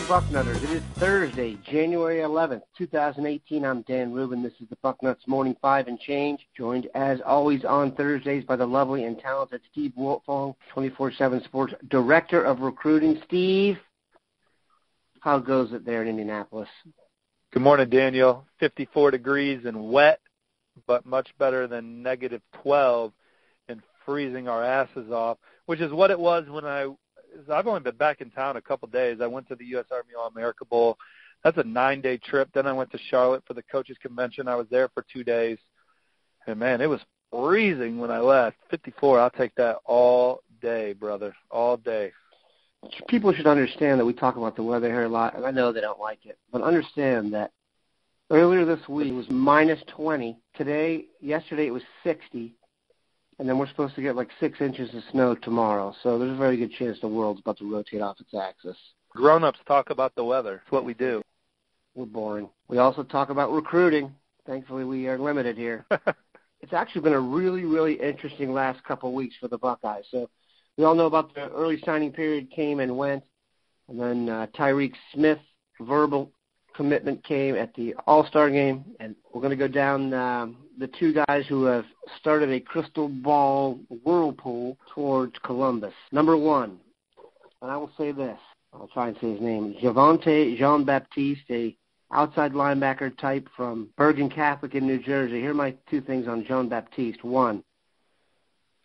Bucknutters. It is Thursday, January 11th, 2018. I'm Dan Rubin. This is the Bucknuts Morning 5 and Change, joined as always on Thursdays by the lovely and talented Steve Wiltfong, 24/7 Sports Director of Recruiting. Steve, how goes it there in Indianapolis? Good morning, Daniel. 54 degrees and wet, but much better than negative 12 and freezing our asses off, which is what it was when I've only been back in town a couple days. I went to the U.S. Army All-America Bowl. That's a 9-day trip. Then I went to Charlotte for the coaches convention. I was there for 2 days. And, man, it was freezing when I left. 54, I'll take that all day, brother, all day. People should understand that we talk about the weather here a lot, and I know they don't like it. But understand that earlier this week it was minus 20. Yesterday it was 60. And then we're supposed to get like 6 inches of snow tomorrow. So there's a very good chance the world's about to rotate off its axis. Grown-ups talk about the weather. It's what we do. We're boring. We also talk about recruiting. Thankfully, we are limited here. It's actually been a really, really interesting last couple of weeks for the Buckeyes. So we all know about the early signing period came and went. And then Tyreek Smith, verbal commitment came at the All-Star game. And we're going to go down the two guys who have started a crystal ball whirlpool towards Columbus. Number one, and I will say this, I'll try and say his name, Javontae Jean-Baptiste, a outside linebacker type from Bergen Catholic in New Jersey. Here are my 2 things on Jean-Baptiste. One,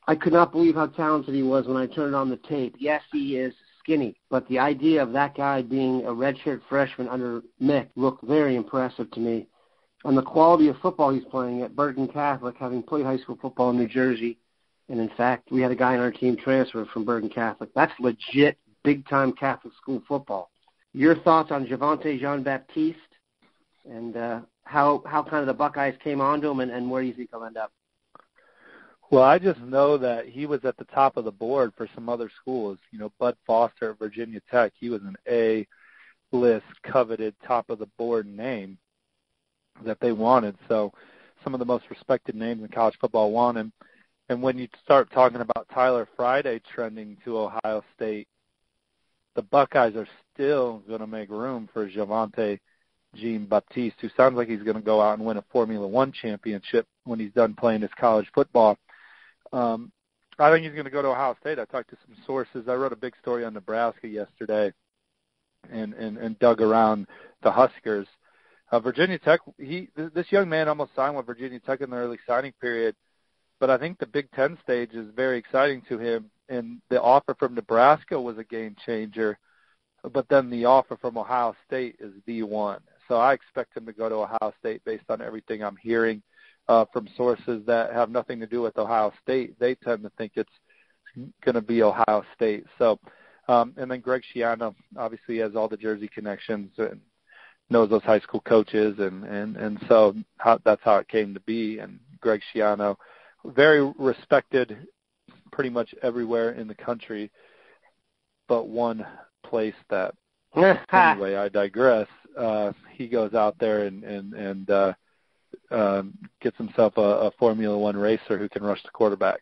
I could not believe how talented he was when I turned on the tape. Yes, he is skinny, but the idea of that guy being a redshirt freshman under Mick looked very impressive to me. And the quality of football he's playing at Bergen Catholic, having played high school football in New Jersey, and in fact, we had a guy on our team transfer from Bergen Catholic. That's legit big-time Catholic school football. Your thoughts on Javontae Jean-Baptiste and how kind of the Buckeyes came onto him and where you think he'll end up? Well, I just know that he was at the top of the board for some other schools. You know, Bud Foster at Virginia Tech, he was an A-list, coveted, top-of-the-board name that they wanted. So some of the most respected names in college football want him. And when you start talking about Tyler Friday trending to Ohio State, the Buckeyes are still going to make room for Javontae Jean-Baptiste, who sounds like he's going to go out and win a Formula One championship when he's done playing his college football. I think he's going to go to Ohio State. I talked to some sources. I wrote a big story on Nebraska yesterday and dug around the Huskers. Virginia Tech, this young man almost signed with Virginia Tech in the early signing period, but I think the Big Ten stage is very exciting to him, and the offer from Nebraska was a game changer, but then the offer from Ohio State is the one. So I expect him to go to Ohio State based on everything I'm hearing from sources that have nothing to do with Ohio State. They tend to think it's going to be Ohio State. So, and then Greg Schiano obviously has all the Jersey connections and knows those high school coaches, and so that's how it came to be. And Greg Schiano, very respected pretty much everywhere in the country, but one place that, anyway, I digress. He goes out there and gets himself a Formula One racer who can rush the quarterback.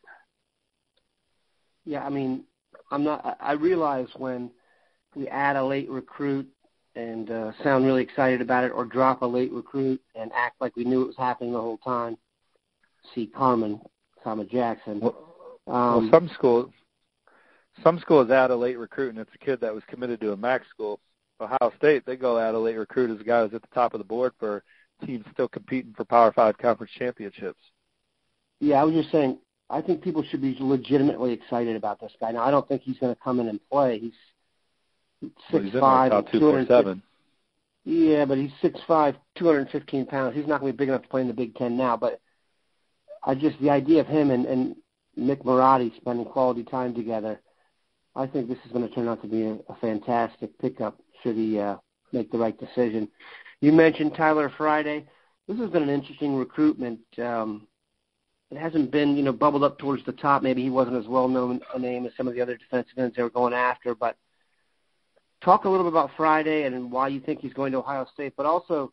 Yeah, I mean, I realize when we add a late recruit and sound really excited about it, or drop a late recruit and act like we knew it was happening the whole time. See Carmen Jackson. Well, some schools add a late recruit, and it's a kid that was committed to a MAC school. Ohio State, they go add a late recruit as a guy who's at the top of the board for teams still competing for Power 5 conference championships. Yeah, I was just saying, I think people should be legitimately excited about this guy. Now, I don't think he's going to come in and play. He's 6'5", 207. Yeah, but he's 6'5", 215 pounds. He's not going to be big enough to play in the Big Ten now. But the idea of him and Mick Marotti spending quality time together, I think this is going to turn out to be a fantastic pickup should he make the right decision. You mentioned Tyler Friday. This has been an interesting recruitment. It hasn't been, bubbled up towards the top. Maybe he wasn't as well-known a name as some of the other defensive ends they were going after. But talk a little bit about Friday and why you think he's going to Ohio State. But also,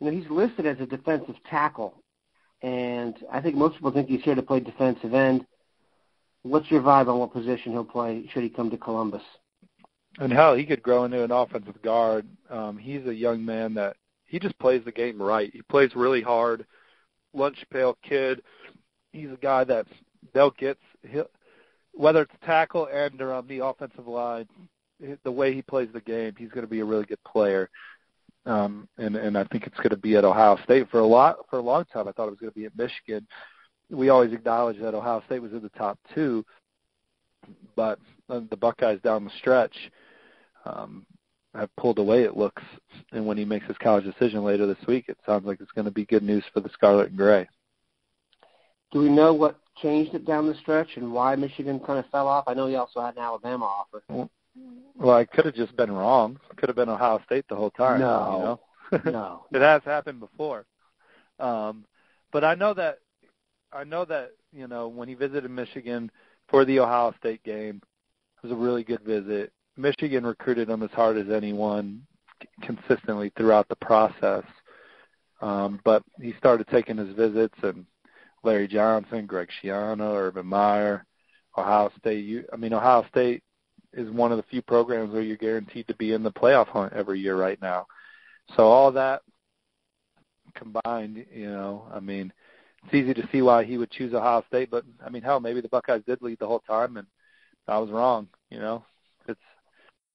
he's listed as a defensive tackle. And I think most people think he's here to play defensive end. What's your vibe on what position he'll play should he come to Columbus? And hell, he could grow into an offensive guard. He's a young man that he just plays the game right. He plays really hard, lunch pail kid. He's a guy that whether it's tackle and or on the offensive line, the way he plays the game, he's going to be a really good player. And I think it's going to be at Ohio State for a long time. I thought it was going to be at Michigan. We always acknowledged that Ohio State was in the top two, but the Buckeyes down the stretch have pulled away, it looks. And when he makes his college decision later this week, it sounds like it's going to be good news for the Scarlet and Gray. Do we know what changed it down the stretch and why Michigan kind of fell off? I know he also had an Alabama offer. Well, I could have just been wrong. It could have been Ohio State the whole time. No, no. It has happened before. But I know that when he visited Michigan for the Ohio State game, it was a really good visit. Michigan recruited him as hard as anyone consistently throughout the process. But he started taking his visits, and Larry Johnson, Greg Schiano, Urban Meyer, Ohio State. Ohio State is one of the few programs where you're guaranteed to be in the playoff hunt every year right now. So all that combined, it's easy to see why he would choose Ohio State. But, maybe the Buckeyes did lead the whole time, and I was wrong.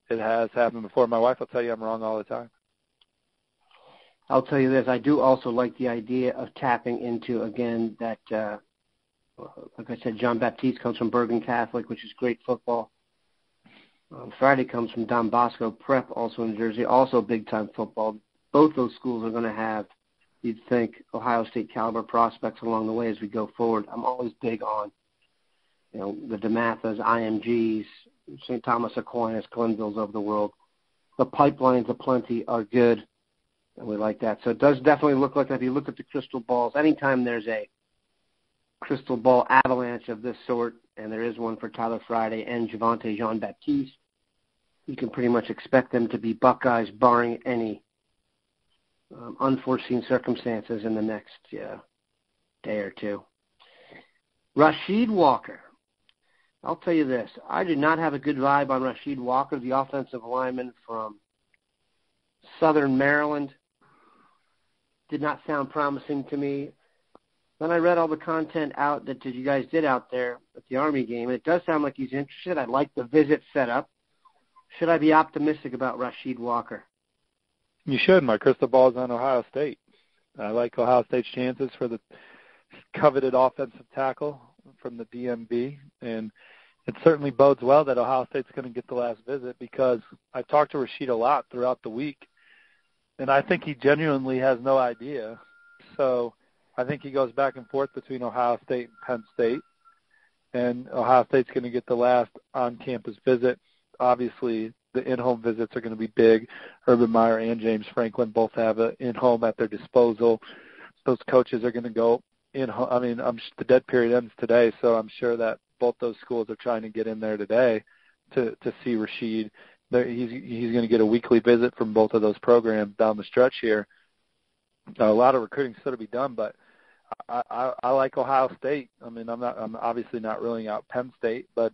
It has happened before. My wife will tell you I'm wrong all the time. I'll tell you this. I do also like the idea of tapping into, again, that, like I said, Jean-Baptiste comes from Bergen Catholic, which is great football. Friday comes from Don Bosco Prep, also in Jersey, also big-time football. Both those schools are going to have, you'd think, Ohio State caliber prospects along the way as we go forward. I'm always big on, the DeMathas, IMGs, St. Thomas Aquinas, Glenvilles of the world. The pipelines aplenty are good, and we like that. So it does definitely look like, if you look at the crystal balls, anytime there's a crystal ball avalanche of this sort, and there is one for Tyler Friday and Javontae Jean-Baptiste, you can pretty much expect them to be Buckeyes, barring any unforeseen circumstances in the next day or two. Rasheed Walker. I'll tell you this. I did not have a good vibe on Rasheed Walker, the offensive lineman from Southern Maryland. Did not sound promising to me. Then I read all the content out that you guys did out there at the Army game, and it does sound like he's interested. I like the visit set up. Should I be optimistic about Rasheed Walker? You should. My crystal ball is on Ohio State. I like Ohio State's chances for the coveted offensive tackle from the DMV, and it certainly bodes well that Ohio State's going to get the last visit, because I've talked to Rasheed a lot throughout the week, and I think he genuinely has no idea. So I think he goes back and forth between Ohio State and Penn State, and Ohio State's going to get the last on-campus visit. Obviously, the in-home visits are going to be big. Urban Meyer and James Franklin both have an in-home at their disposal. Those coaches are going to go in-home. The dead period ends today, so I'm sure that both those schools are trying to get in there today to see Rasheed. He's going to get a weekly visit from both of those programs down the stretch here. A lot of recruiting still to be done, but I like Ohio State. I'm obviously not ruling out Penn State, but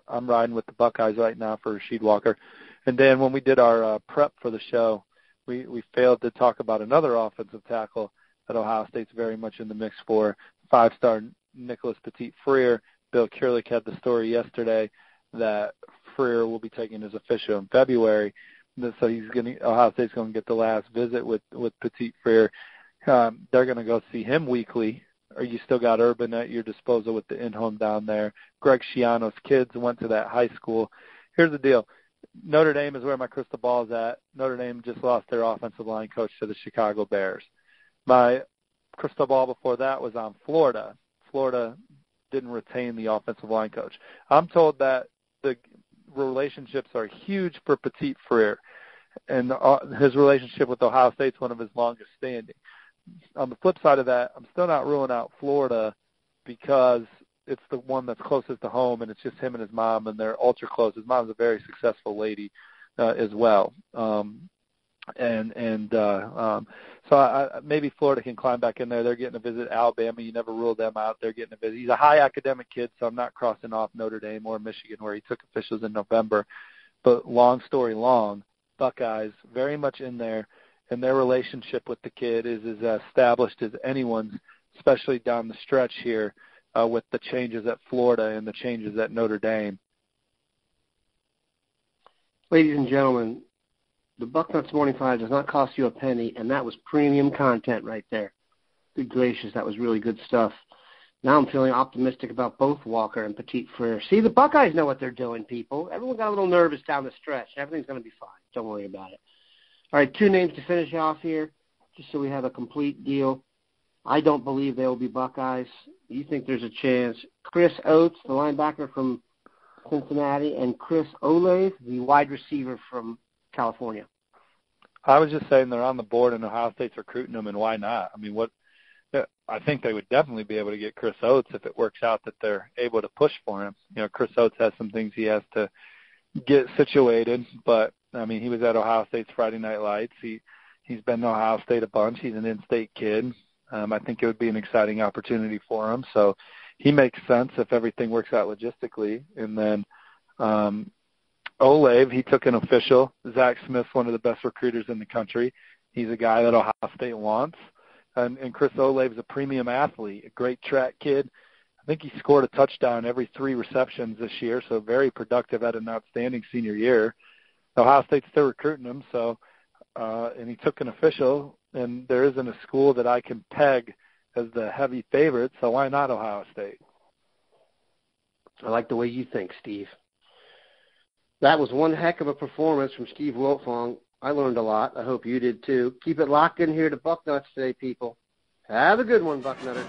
I'm riding with the Buckeyes right now for Rasheed Walker. And Dan, when we did our prep for the show, we failed to talk about another offensive tackle that Ohio State's very much in the mix for, five-star Nicholas Petit-Frere. Bill Kurlick had the story yesterday that Frere will be taking his official in February. So Ohio State's going to get the last visit with Petit-Frere. They're going to go see him weekly. Or you still got Urban at your disposal with the in-home down there. Greg Schiano's kids went to that high school. Here's the deal. Notre Dame is where my crystal ball is at. Notre Dame just lost their offensive line coach to the Chicago Bears. My crystal ball before that was on Florida. Florida didn't retain the offensive line coach. I'm told that the relationships are huge for Petit-Frere, and his relationship with Ohio State's one of his longest standing. On the flip side of that, I'm still not ruling out Florida because it's the one that's closest to home, and it's just him and his mom, and they're ultra close. His mom's a very successful lady as well. So maybe Florida can climb back in there. They're getting a visit. Alabama, you never rule them out. They're getting a visit. He's a high academic kid, so I'm not crossing off Notre Dame or Michigan, where he took officials in November. But long story long, Buckeyes very much in there, and their relationship with the kid is as established as anyone's, especially down the stretch here with the changes at Florida and the changes at Notre Dame. Ladies and gentlemen, the Bucknuts Morning Five does not cost you a penny, and that was premium content right there. Good gracious, that was really good stuff. Now I'm feeling optimistic about both Walker and Petit-Frere. See, the Buckeyes know what they're doing, people. Everyone got a little nervous down the stretch. Everything's going to be fine. Don't worry about it. All right, 2 names to finish off here, just so we have a complete deal. I don't believe they will be Buckeyes. You think there's a chance. Chris Oats, the linebacker from Cincinnati, and Chris Olave, the wide receiver from California. I was just saying they're on the board and Ohio State's recruiting them, and why not? I mean, I think they would definitely be able to get Chris Oats if it works out that they're able to push for him. You know, Chris Oats has some things he has to get situated, but, I mean, he was at Ohio State's Friday Night Lights. He's been to Ohio State a bunch. He's an in-state kid. I think it would be an exciting opportunity for him. So he makes sense if everything works out logistically. And then Olave, he took an official. Zach Smith's one of the best recruiters in the country. He's a guy that Ohio State wants. And Chris Olave's a premium athlete, a great track kid. I think he scored a touchdown every 3 receptions this year, so very productive, had an outstanding senior year. Ohio State's still recruiting him, so and he took an official, and there isn't a school that I can peg as the heavy favorite, so why not Ohio State? I like the way you think, Steve. That was one heck of a performance from Steve Wiltfong. I learned a lot. I hope you did too. Keep it locked in here to Bucknuts today, people. Have a good one, Bucknutters.